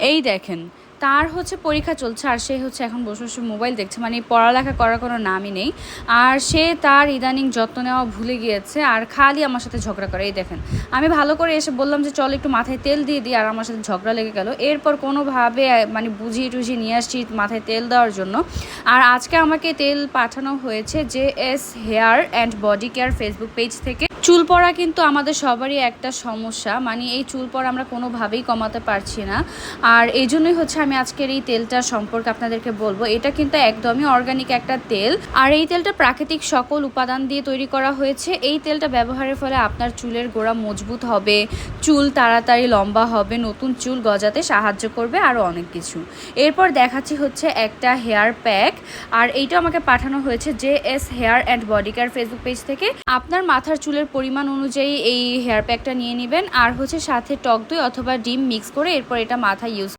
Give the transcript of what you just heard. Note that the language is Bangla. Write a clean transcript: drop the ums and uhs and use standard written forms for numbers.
এই দেখেন, তার হচ্ছে পরীক্ষা চলছে আর সে হচ্ছে এখন বসে বসে মোবাইল দেখছে, মানে পড়ালেখা করার কোনো নামই নেই। আর সে তার ইদানিং যত্ন নেওয়া ভুলে গিয়েছে আর খালি আমার সাথে ঝগড়া করে। এই দেখেন, আমি ভালো করে এসে বললাম যে চল একটু মাথায় তেল দিয়ে দিই, আর আমার সাথে ঝগড়া লেগে গেল। এরপর কোনোভাবে মানে বুঝিয়ে টুঝিয়ে নিয়ে আসছি মাথায় তেল দেওয়ার জন্য। আর আজকে আমাকে তেল পাঠানো হয়েছে JS hair and body care Facebook page থেকে। চুল পড়া কিন্তু আমাদের সবারই একটা সমস্যা, মানে এই চুল পড়া আমরা কোনোভাবেই কমাতে পারছি না। আর এই জন্যই হচ্ছে আমি আজকের এই তেলটার সম্পর্কে আপনাদেরকে বলবো। এটা কিন্তু একদমই অর্গানিক একটা তেল, আর এই তেলটা প্রাকৃতিক সকল উপাদান দিয়ে তৈরি করা হয়েছে। এই তেলটা ব্যবহারের ফলে আপনার চুলের গোড়া মজবুত হবে, চুল তাড়াতাড়ি লম্বা হবে, নতুন চুল গজাতে সাহায্য করবে, আরও অনেক কিছু। এরপর দেখাচ্ছি হচ্ছে একটা হেয়ার প্যাক, আর এইটা আমাকে পাঠানো হয়েছে JS hair and body care Facebook page থেকে। আপনার মাথার চুলের পরিমাণ অনুযায়ী এই হেয়ার প্যাকটা নিয়ে নেবেন, আর হচ্ছে সাথে টক দই অথবা ডিম মিক্স করে এরপর এটা মাথায় ইউজ